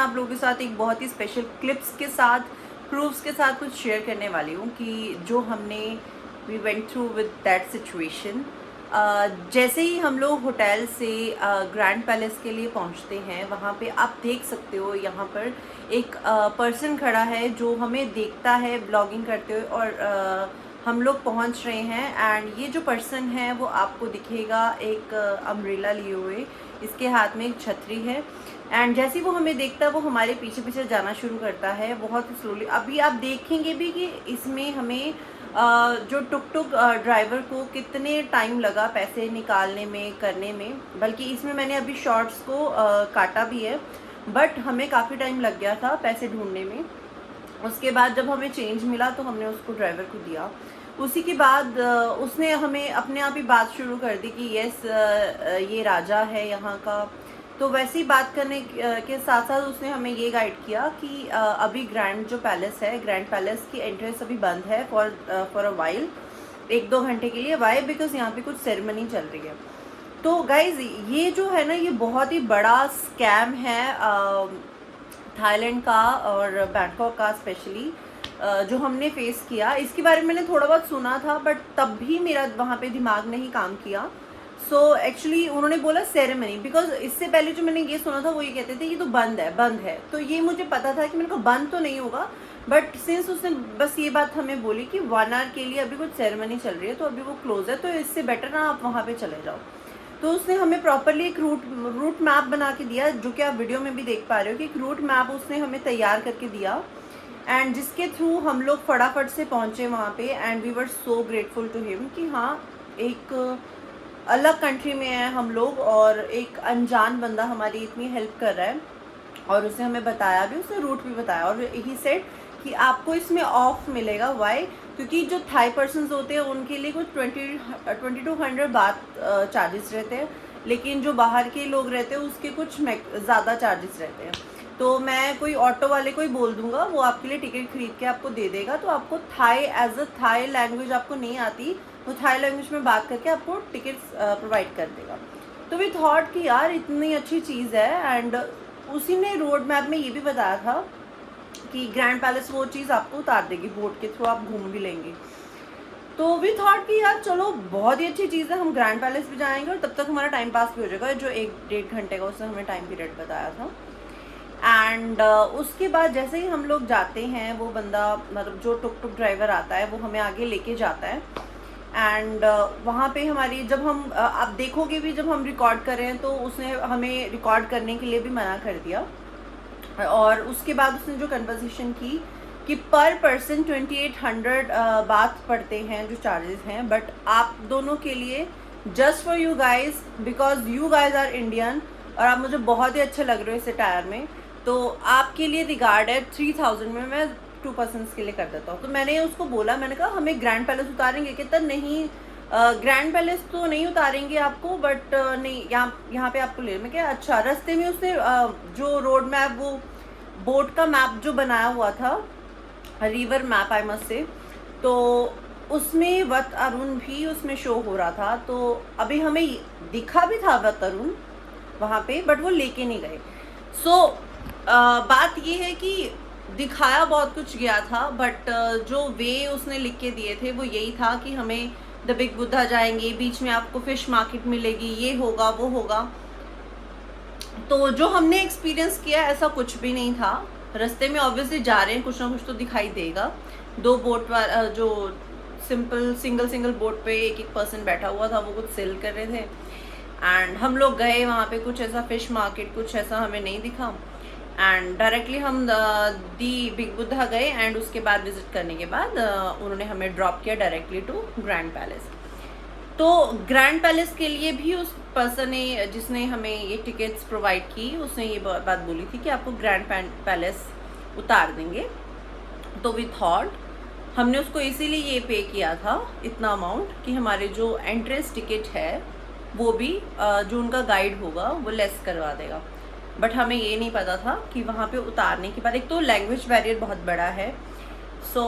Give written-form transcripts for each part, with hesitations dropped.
आप लोगों के साथ एक बहुत ही स्पेशल क्लिप्स के साथ, प्रूफ्स के साथ कुछ शेयर करने वाली हूँ कि जो हमने we went through with that situation. जैसे ही हम लोग होटल से ग्रैंड पैलेस के लिए पहुँचते हैं, वहाँ पे आप देख सकते हो यहाँ पर एक पर्सन खड़ा है जो हमें देखता है ब्लॉगिंग करते हुए, और हम लोग पहुँच रहे हैं। एंड ये जो पर्सन है वो आपको दिखेगा एक अम्ब्रेला लिए हुए, इसके हाथ में एक छतरी है। एंड जैसे ही वो हमें देखता है वो हमारे पीछे पीछे जाना शुरू करता है बहुत ही स्लोली। अभी आप देखेंगे भी कि इसमें हमें जो टुक टुक ड्राइवर को कितने टाइम लगा पैसे निकालने में, करने में। बल्कि इसमें मैंने अभी शॉर्ट्स को काटा भी है, बट हमें काफ़ी टाइम लग गया था पैसे ढूंढने में। उसके बाद जब हमें चेंज मिला तो हमने उसको ड्राइवर को दिया। उसी के बाद उसने हमें अपने आप ही बात शुरू कर दी कि यस ये राजा है यहाँ का। तो वैसे ही बात करने के साथ साथ उसने हमें ये गाइड किया कि अभी ग्रैंड जो पैलेस है, ग्रैंड पैलेस की एंट्रेंस अभी बंद है फॉर अ वाइल, 1-2 घंटे के लिए। वाई? बिकॉज यहाँ पे कुछ सेरेमनी चल रही है। तो गाइज ये जो है ना, ये बहुत ही बड़ा स्कैम है थाईलैंड का और बैंकॉक का स्पेशली, जो हमने फेस किया। इसके बारे में मैंने थोड़ा बहुत सुना था, बट तब भी मेरा वहाँ पे दिमाग नहीं काम किया। सो एक्चुअली उन्होंने बोला सेरेमनी, बिकॉज इससे पहले जो मैंने ये सुना था वो ये कहते थे ये तो बंद है, बंद है। तो ये मुझे पता था कि मेरे को बंद तो नहीं होगा, बट सिंस उसने बस ये बात हमें बोली कि 1 आवर के लिए अभी कुछ सेरेमनी चल रही है तो अभी वो क्लोज है, तो इससे बेटर ना आप वहाँ पे चले जाओ। तो उसने हमें प्रॉपरली एक रूट मैप बना के दिया, जो कि आप वीडियो में भी देख पा रहे हो कि एक रूट मैप उसने हमें तैयार करके दिया। एंड जिसके थ्रू हम लोग फटाफट से पहुँचे वहाँ पे। And we were so grateful to him कि हाँ, एक अलग कंट्री में है हम लोग और एक अनजान बंदा हमारी इतनी हेल्प कर रहा है। और उसने हमें बताया भी, उसने रूट भी बताया। और ही सेड कि आपको इसमें ऑफ मिलेगा। वाई? क्योंकि जो थाई पर्सन्स होते हैं उनके लिए कुछ 2200 बात चार्जेस रहते हैं, लेकिन जो बाहर के लोग रहते हैं उसके कुछ ज़्यादा चार्जेस रहते हैं। तो मैं कोई ऑटो वाले को ही बोल दूंगा, वो आपके लिए टिकट खरीद के आपको दे देगा। तो आपको Thai as a Thai language आपको नहीं आती, तो थाई लैंग्वेज में बात करके आपको टिकट्स प्रोवाइड कर देगा। तो वी थॉट कि यार इतनी अच्छी चीज़ है। एंड उसी ने रोड मैप में ये भी बताया था कि ग्रैंड पैलेस वो चीज़ आपको उतार देगी, बोट के थ्रू आप घूम भी लेंगे। तो वी थॉट कि यार चलो बहुत ही अच्छी चीज़ है, हम ग्रैंड पैलेस भी जाएंगे और तब तक हमारा टाइम पास भी हो जाएगा। जो 1-1.5 घंटे का उसने हमें टाइम पीरियड बताया था। एंड उसके बाद जैसे ही हम लोग जाते हैं, वो बंदा मतलब जो टुक टुक ड्राइवर आता है वो हमें आगे लेके जाता है। एंड वहाँ पे हमारी जब हम आप देखोगे भी, जब हम रिकॉर्ड कर रहे हैं तो उसने हमें रिकॉर्ड करने के लिए भी मना कर दिया। और उसके बाद उसने जो कन्वर्सेशन की कि पर पर्सन 2800 बात पड़ते हैं जो चार्जेस हैं, बट आप दोनों के लिए just for you guys, because you guys are Indian और आप मुझे बहुत ही अच्छे लग रहे हो इस अटायर में, तो आपके लिए रिगार्ड है 3000 में मैं 2 पर्सनस के लिए कर देता हूँ। तो मैंने उसको बोला, मैंने कहा हमें ग्रैंड पैलेस उतारेंगे? कहता नहीं, ग्रैंड पैलेस तो नहीं उतारेंगे आपको, बट नहीं यहाँ पे आपको ले। मैं क्या अच्छा। रास्ते में उसने जो रोड मैप, वो बोट का मैप जो बनाया हुआ था, river map I must say, तो उसमें वत अरुण भी उसमें शो हो रहा था। तो अभी हमें दिखा भी था वत अरुण वहाँ पे, बट वो लेके नहीं गए। सो बात ये है कि दिखाया बहुत कुछ गया था, बट जो वे उसने लिख के दिए थे वो यही था कि हमें द बिग बुद्धा जाएंगे, बीच में आपको फिश मार्केट मिलेगी, ये होगा वो होगा। तो जो हमने एक्सपीरियंस किया ऐसा कुछ भी नहीं था। रास्ते में ऑब्वियसली जा रहे हैं, कुछ ना कुछ तो दिखाई देगा। 2 बोट वाला जो सिंगल बोट पे एक पर्सन बैठा हुआ था, वो कुछ सेल कर रहे थे। एंड हम लोग गए वहाँ पे, कुछ ऐसा फिश मार्केट कुछ ऐसा हमें नहीं दिखा। एंड डायरेक्टली हम दी बिग बुद्धा गए। एंड उसके बाद विजिट करने के बाद उन्होंने हमें ड्रॉप किया डायरेक्टली टू ग्रैंड पैलेस। तो ग्रैंड पैलेस के लिए भी उस पर्सन ने, जिसने हमें ये टिकट्स प्रोवाइड की, उसने ये बात बोली थी कि आपको ग्रैंड पैलेस उतार देंगे। तो वी थॉट, हमने उसको इसीलिए ये पे किया था इतना अमाउंट कि हमारे जो एंट्रेंस टिकट है वो भी जो उनका गाइड होगा वो लेस करवा देगा। बट हमें ये नहीं पता था कि वहाँ पे उतारने के बाद एक तो लैंग्वेज बैरियर बहुत बड़ा है। सो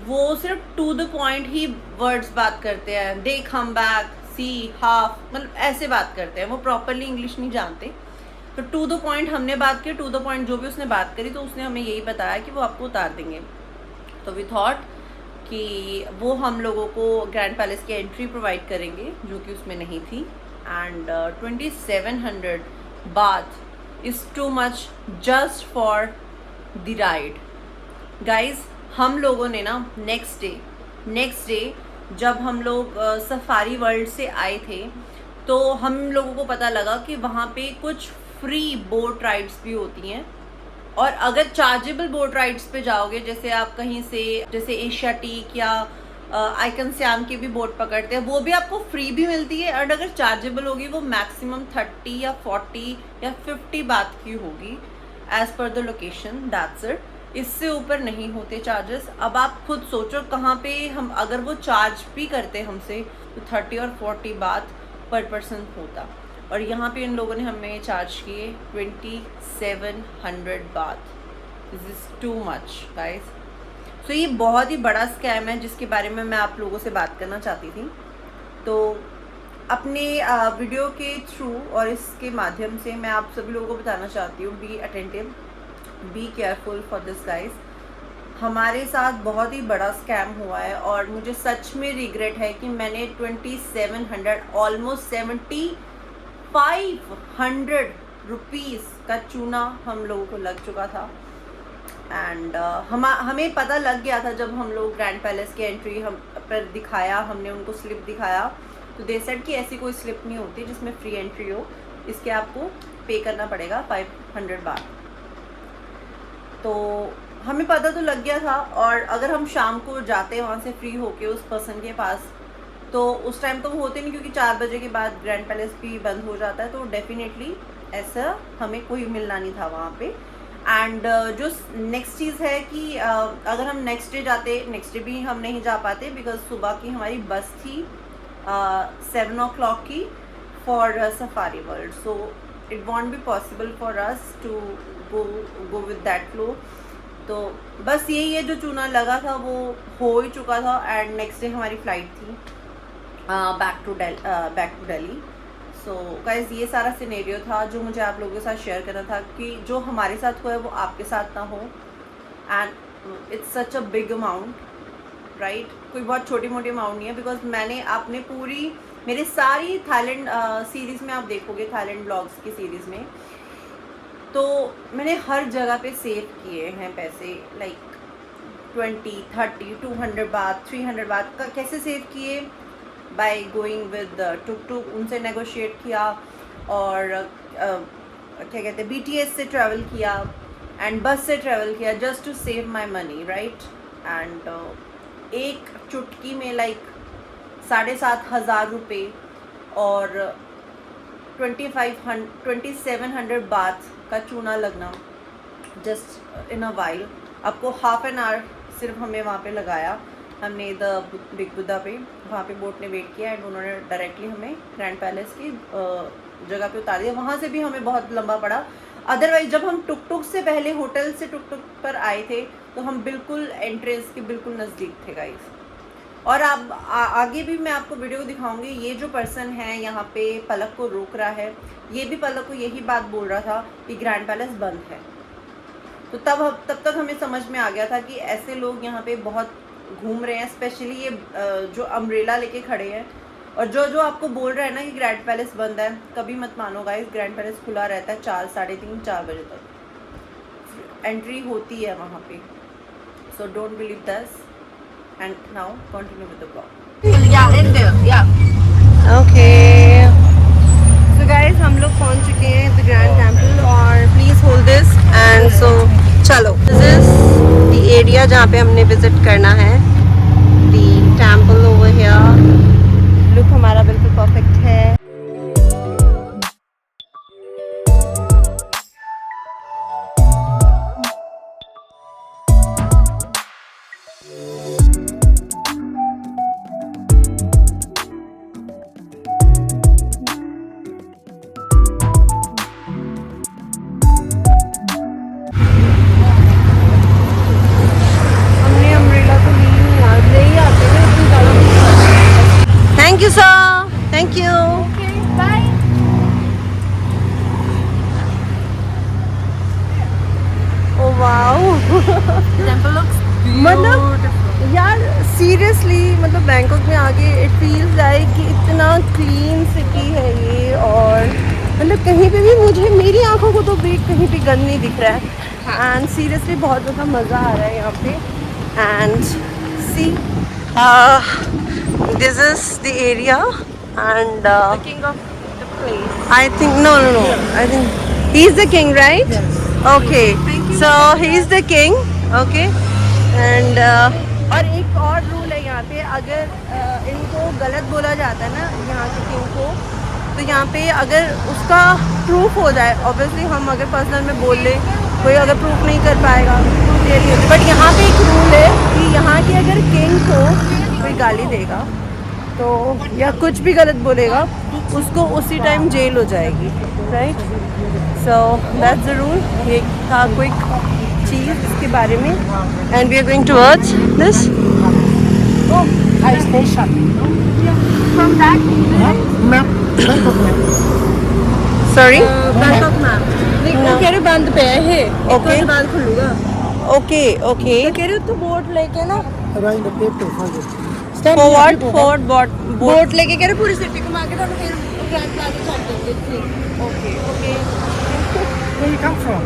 वो सिर्फ टू द पॉइंट ही वर्ड्स बात करते हैं, दे कम बैक, सी, हाफ, मतलब ऐसे बात करते हैं, वो प्रॉपरली इंग्लिश नहीं जानते। तो टू द पॉइंट हमने बात की, टू द पॉइंट जो भी उसने बात करी, तो उसने हमें यही बताया कि वो आपको उतार देंगे। तो वी थॉट कि वो हम लोगों को ग्रैंड पैलेस की एंट्री प्रोवाइड करेंगे, जो कि उसमें नहीं थी। And 2700 bath is too much just for the ride. Guys हम लोगों ने ना नेक्स्ट डे जब हम लोग सफारी वर्ल्ड से आए थे, तो हम लोगों को पता लगा कि वहाँ पे कुछ फ्री बोट राइड्स भी होती हैं। और अगर चार्जेबल बोट राइड्स पे जाओगे, जैसे आप कहीं से जैसे एशियाटिक या आइकन सियाम की भी बोट पकड़ते हैं, वो भी आपको फ्री भी मिलती है। और अगर चार्जेबल होगी वो मैक्सिमम 30 या 40 या 50 बात की होगी as per the location, that's it. इससे ऊपर नहीं होते चार्जेस। अब आप खुद सोचो कहाँ पे हम अगर वो चार्ज भी करते हमसे तो 30 और 40 बात पर पर्सन होता, और यहाँ पे इन लोगों ने हमें चार्ज किए 2700 बात। This is too much guys. So ये बहुत ही बड़ा स्कैम है जिसके बारे में मैं आप लोगों से बात करना चाहती थी। तो अपने वीडियो के थ्रू और इसके माध्यम से मैं आप सभी लोगों को बताना चाहती हूँ, be attentive, be careful for this guys. हमारे साथ बहुत ही बड़ा स्कैम हुआ है और मुझे सच में रिग्रेट है कि मैंने 2700 ऑलमोस्ट 7500 रुपीज़ का चूना हम लोगों को लग चुका था। एंड हमें पता लग गया था जब हम लोग ग्रैंड पैलेस की एंट्री हम पर दिखाया, हमने उनको स्लिप दिखाया, तो दे सेड कि ऐसी कोई स्लिप नहीं होती जिसमें फ्री एंट्री हो, इसके आपको पे करना पड़ेगा 500 बात। तो हमें पता तो लग गया था, और अगर हम शाम को जाते वहाँ से फ्री होके उस पर्सन के पास, तो उस टाइम तो वो होते नहीं क्योंकि 4 बजे के बाद ग्रैंड पैलेस भी बंद हो जाता है, तो डेफिनेटली ऐसा हमें कोई मिलना नहीं था वहाँ पे। एंड जो नेक्स्ट चीज़ है कि अगर हम नेक्स्ट डे जाते, नेक्स्ट डे भी हम नहीं जा पाते बिकॉज सुबह की हमारी बस थी 7 o'clock की for safari world, so it won't be possible for us to go with that flow. तो बस यही है, जो चूना लगा था वो हो ही चुका था। एंड नेक्स्ट डे हमारी फ़्लाइट थी back to Delhi. So guys ये सारा सिनेरियो था जो मुझे आप लोगों के साथ शेयर करना था कि जो हमारे साथ हुआ है वो आपके साथ ना हो। And it's such a big amount, right? कोई बहुत छोटी मोटी अमाउंट नहीं है, बिकॉज मैंने आपने पूरी मेरे सारी थाईलैंड सीरीज़ में आप देखोगे, थाईलैंड ब्लॉग्स की सीरीज़ में, तो मैंने हर जगह पे सेव किए हैं पैसे, लाइक 20, 30, 200 बात, 300 बात का कैसे सेव किए, बाय गोइंग विद टुक उनसे नेगोशिएट किया, और क्या कहते हैं BTS से ट्रैवल किया एंड बस से ट्रैवल किया just to save my money, right? And एक चुटकी में लाइक 7,500 रुपये और 2700 बात का चूना लगना जस्ट इन अ वाइल। आपको हाफ एन आवर सिर्फ हमें वहाँ पे लगाया, हमने द बिग बुद्धा पे वहाँ पे बोट ने वेट किया एंड उन्होंने डायरेक्टली हमें ग्रैंड पैलेस की जगह पे उतार दिया। वहाँ से भी हमें बहुत लंबा पड़ा। अदरवाइज जब हम टुक से पहले होटल से टुक पर आए थे तो हम बिल्कुल एंट्रेंस के बिल्कुल नज़दीक थे गाइस। और आप आगे भी मैं आपको वीडियो दिखाऊंगी। ये जो पर्सन है यहाँ पे पलक को रोक रहा है, ये भी पलक को यही बात बोल रहा था कि ग्रैंड पैलेस बंद है। तो तब तक हमें समझ में आ गया था कि ऐसे लोग यहाँ पे बहुत घूम रहे हैं, स्पेशली ये जो अम्ब्रेला लेके खड़े हैं, और जो आपको बोल रहा है ना कि ग्रैंड पैलेस बंद है, कभी मत मानो गाइस, ग्रैंड पैलेस खुला रहता है 4, 3:30, 4 बजे तक एंट्री होती है वहाँ पे। So don't believe this and now continue with the blog. Yeah, in there. Yeah. Okay so guys हम लोग पहुँच चुके हैं द ग्रैंड टेम्पल, और please hold this and so चलो, दिस इज द एरिया जहाँ पे हमने विजिट करना है, the temple over here. Look हमारा बिल्कुल परफेक्ट है। Thank you, sir. Thank you. temple looks मतलब यार सीरियसली मतलब बैंकॉक में आके इट फील्स लाइक कि इतना क्लीन सिटी है ये, और मतलब कहीं पे भी मुझे मेरी आंखों को तो भी कहीं भी गंद नहीं दिख रहा है। एंड सीरियसली बहुत ज़्यादा मज़ा आ रहा है यहाँ पे। And see this is the area and king of the place. I think no. I think he's the king, right? Yes. Okay. So he's the king. Okay. And और एक और रूल है यहाँ पे, अगर इनको गलत बोला जाता है ना यहाँ के किंग को, तो यहाँ पे अगर उसका प्रूफ हो जाए, ऑब्वियसली हम अगर पर्सनल में बोल ले, कोई अगर प्रूफ नहीं कर पाएगा तो क्लियरली होती, बट यहाँ पे एक रूल है कि यहाँ के अगर किंग को कोई गाली देगा तो या कुछ भी गलत बोलेगा उसको उसी टाइम जेल हो जाएगी, right? So that's the rule. ये था क्विक चीज़ इसके बारे में। And we are going towards this Thai station. From that, Map. Bangkok map. Sorry Bangkok map. No. कह रहे बंद पे है Okay. तो बाद खुलूगा। ओके ओके तो कह रहे तो बोट लेके ना Around the paper for you. For what for boat boat लेके कह रहे पूरी सिटी घुमा के तो फिर ग्रैंड प्लाजा छाड़ देंगे। Okay okay Where you come from?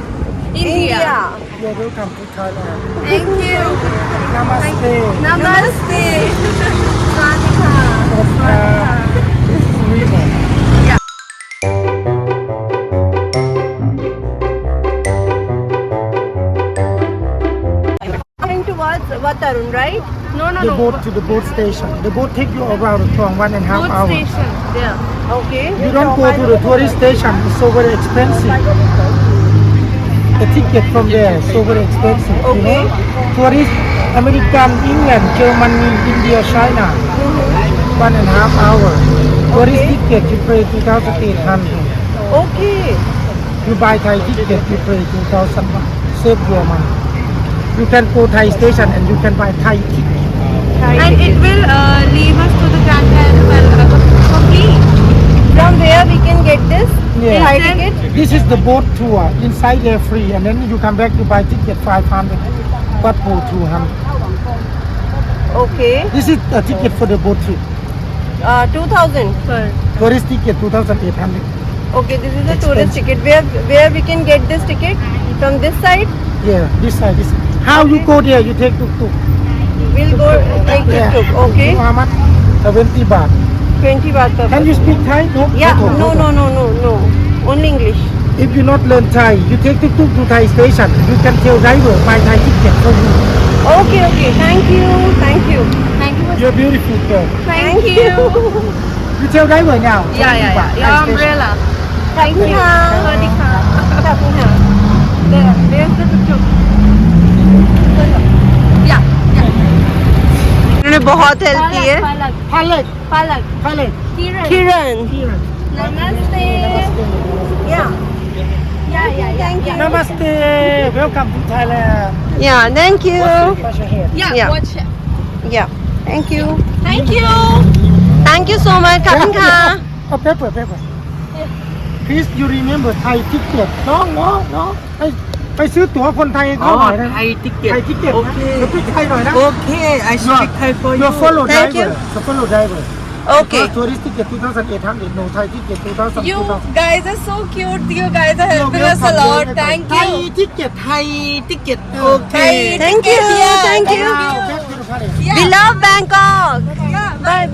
India You're welcome to Thailand. Thank you. Namaste. नमस्ते। स्वागत River. going towards Vatarun, right? No, The boat to the boat station. The boat take you around from 1.5 Boat hours. station. There. Okay. You don't go to the tourist station. It's so very expensive. The ticket from there is so very expensive. Okay. You know? Tourist, American, England, Germany, India, China. 1.5 hour. Tourist Okay. ticket you pay 2,800. Okay. You buy Thai ticket you pay 2,000 baht. Save your money. You can go Thai station and you can buy Thai ticket. And it will leave us to the Grand Canal for free. From where we can get this? Yeah. Thai Then- ticket? This is the boat tour. Inside they're free, and then you come back, you buy ticket 500, but boat 200. Okay. This is a ticket for the boat trip. 2000. Tourist ticket 2,800. Okay, this is a Expensive. tourist ticket. Where we can get this ticket? From this side? Yeah, this side. This. How you go there? You take tuk-tuk. We'll go take Yeah. tuk-tuk. Okay. You know how much? 70 baht. 20 baht per Can you person. speak Thai? No. Yeah. No, No. Only English. If you not learn Thai, you take tuk-tuk to Thai station. You can tell driver buy Thai ticket for you. Okay. Thank you. Thank you. For You're beautiful girl. Thank you. You tell driver now. Yeah. 70 baht, Your Thai station. umbrella. Thank you. สวัสดีค่ะ ขอบคุณค่ะ There. There's the tuk-tuk. Yeah. उन्होंने बहुत help की है। Palak. Palak. Palak. Palak. Kiran. किरण Namaste. या Yeah. Thank you. Namaste. Welcome to Thailand. या thank you Wash your hair. Yeah. Yeah. Watch it. या thank you Thank you. Thank you so much ขอบคุณค่ะ Oh, paper. Please, you remember Thai ticket. No. ไปซื้อตั๋วคนไทยเข้าหน่อยนะ Thai ticket. ไทย ticket นะ Okay. เดี๋ยวพี่ไทยหน่อยนะ Okay, I speak Thai for you. Your follow Thank you. driver. So follow driver. Okay. Tourist ticket 2,800. No Thai ticket 2,000. You guys are so cute. You guys are helping us a lot. Thank Thai you. ticket. Thai ticket. Okay. Okay. Thank you. Yeah, Thank you. Now back to the palace. We love Bangkok. Yeah. Bye.